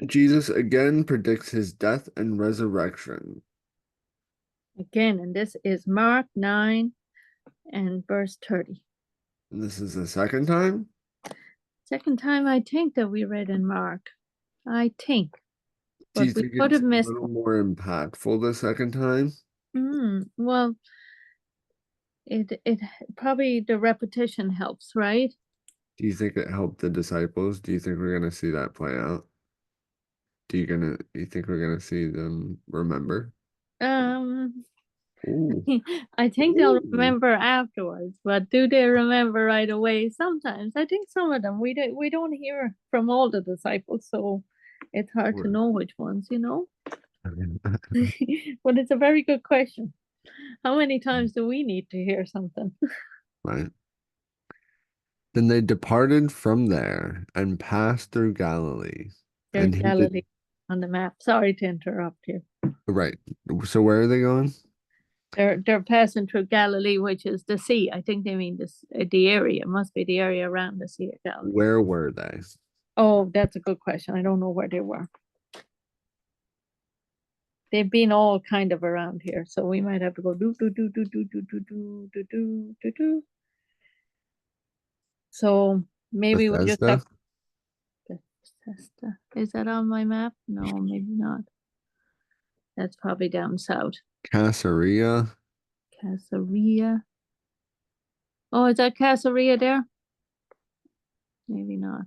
Jesus again predicts his death and resurrection. Again, and this is Mark 9 and verse 30. And this is the second time. Second time I think that we read in Mark. I think, Do but you we think could it's have a missed little one. more impactful the second time? Well, it probably the repetition helps, right? Do you think it helped the disciples? Do you think we're gonna see that play out? You think we're gonna see them remember? Um, Ooh. I think they'll Ooh. remember afterwards, but do they remember right away? Sometimes I think some of them we don't hear from all the disciples, so it's hard to know which ones. But it's a very good question. How many times do we need to hear something? Right. Then they departed from there and passed through Galilee. There's And he Galilee did on the map. Sorry to interrupt you. right. So where are they going? They're passing through Galilee, which is the sea. I think they mean this the area. It must be the area around the Sea of Galilee. Where were they? Oh, that's a good question. I don't know where they were. They've been all kind of around here, so we might have to go do do do do do do do do do do do do. So maybe we just Bethesda? have Bethesda. Is that on my map? No, maybe not. That's probably down south. Caesarea? Caesarea. Oh, is that Caesarea there? Maybe not.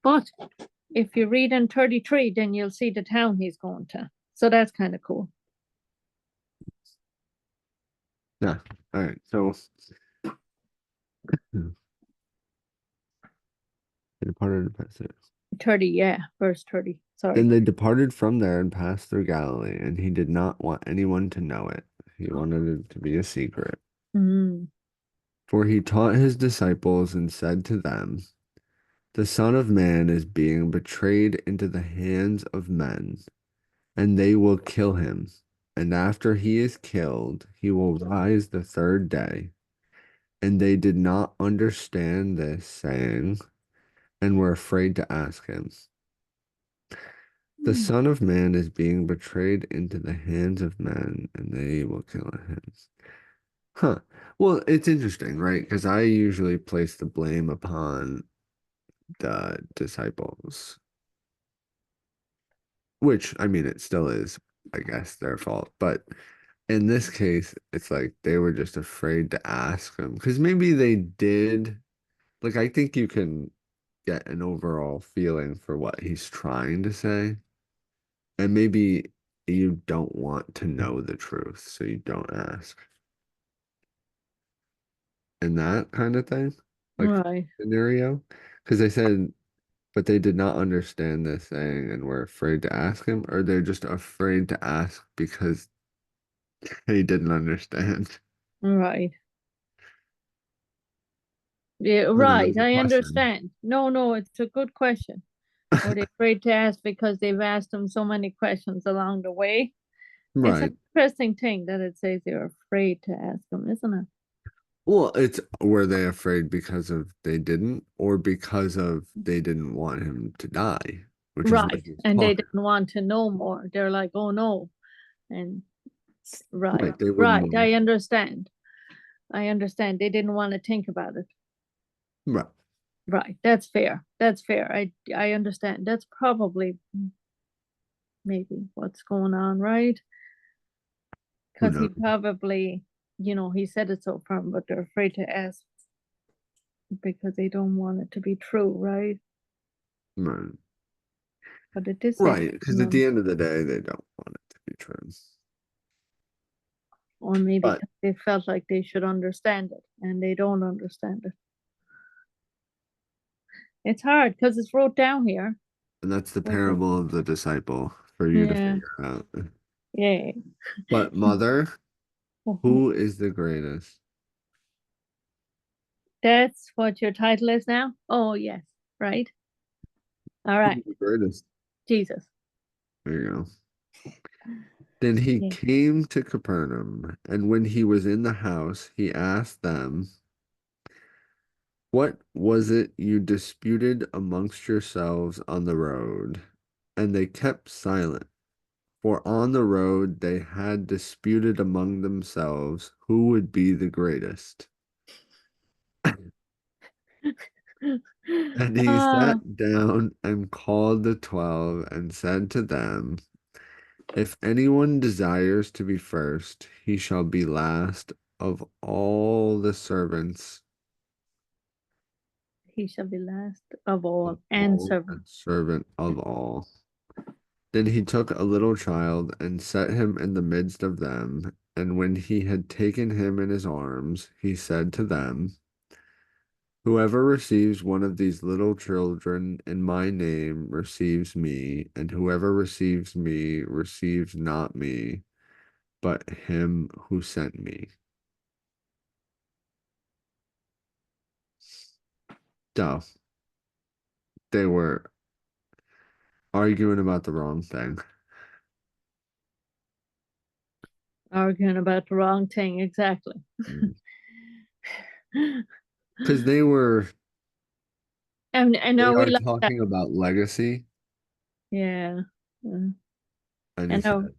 But if you read in 33, then you'll see the town he's going to. So that's kind of cool. Yeah. All right. So they departed and passed through. 30, yeah, verse 30. Then Sorry. they departed from there and passed through Galilee, and he did not want anyone to know it. He wanted it to be a secret. Mm. For he taught his disciples and said to them, the Son of Man is being betrayed into the hands of men, and they will kill him. And after he is killed, he will rise the third day. And they did not understand this saying, and were afraid to ask him. The Mm. Son of Man is being betrayed into the hands of men, and they will kill him. Huh. Well, it's interesting, right? Because I usually place the blame upon the disciples, which I mean, it still is, I guess, their fault. But in this case, it's like they were just afraid to ask him because maybe they did. Like, I think you can get an overall feeling for what he's trying to say. And maybe you don't want to know the truth, so you don't ask. And that kind of thing, like Right. scenario. Because they said, but they did not understand this saying and were afraid to ask him, or they're just afraid to ask because they didn't understand. Right. Yeah, I don't know, right. the I question. understand. No, no, it's a good question. Or they're afraid to ask because they've asked them so many questions along the way. It's an Right. interesting thing that it says they're afraid to ask them, isn't it? Well, it's were they afraid because of they didn't, or because of they didn't want him to die, which is what Right. he was And they talking. didn't want to know more. They're like, oh no. And right, Right. They right. wouldn't. I understand. I understand. They didn't want to think about it. Right. Right. That's fair. That's fair. I understand. That's probably maybe what's going on, right? Who Because he knows? probably, he said it so firm, but they're afraid to ask because they don't want it to be true, right? Right. But it did say, Right. Because at none, the end of the day, they don't want it to be true. or maybe But 'cause they felt like they should understand it and they don't understand it. It's hard because it's wrote down here. and that's the With the, parable of the disciple for you to yeah, figure out. yeah. But mother, who is the greatest? That's what your title is now? Oh, yes, right. All right, Who's the greatest? Jesus. There you go. Then he Yeah. came to Capernaum, and when he was in the house, he asked them, What was it you disputed amongst yourselves on the road? And they kept silent, for on the road they had disputed among themselves who would be the greatest. And he Ah, sat down and called the 12 and said to them, if anyone desires to be first, he shall be last of all the servants, he shall be last of of all and all, and servant. servant of all. Then he took a little child and set him in the midst of them. And when he had taken him in his arms, he said to them, whoever receives one of these little children in my name receives me, and whoever receives me receives not me, but him who sent me. So they were arguing about the wrong thing. Arguing about the wrong thing, exactly. Because And I they know we are like that. talking about legacy, Yeah. and I he know said,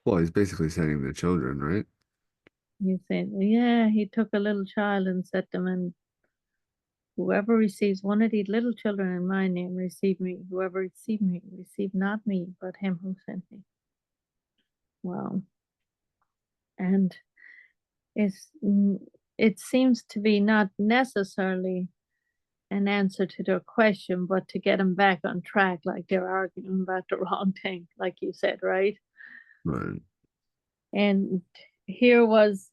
well, he's basically saying the children, right? you said, yeah, he took a little child and set them in. Whoever receives one of these little children in my name receive me. Whoever receive me receive not me, but him who sent me. Wow. And it's it seems to be not necessarily an answer to their question, but to get them back on track, like they're arguing about the wrong thing, like you said, right? Right. And here was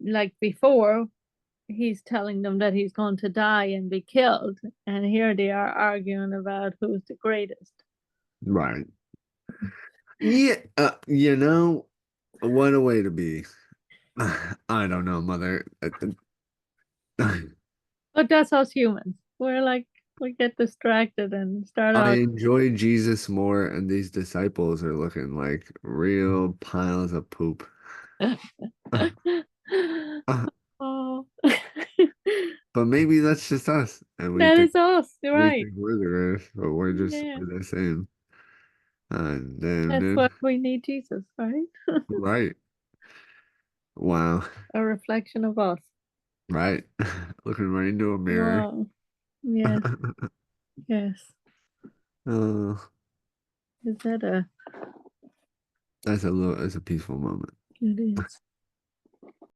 like before, he's telling them that he's going to die and be killed, and here they are arguing about who's the greatest. Right. Yeah, what a way to be. I don't know, mother. But that's us humans. We're like we get distracted and start I arguing. enjoy Jesus more, and these disciples are looking like real piles of poop. Oh, But maybe that's just us, and that is us, we right? think we're the greatest, but Yeah, we're the same. Damn, that's dude. what we need, Jesus, right? Right. Wow. A reflection of us. Right. Looking right into a mirror. Wow. Yes, yes. Oh, Is that a? that's a peaceful moment. It is.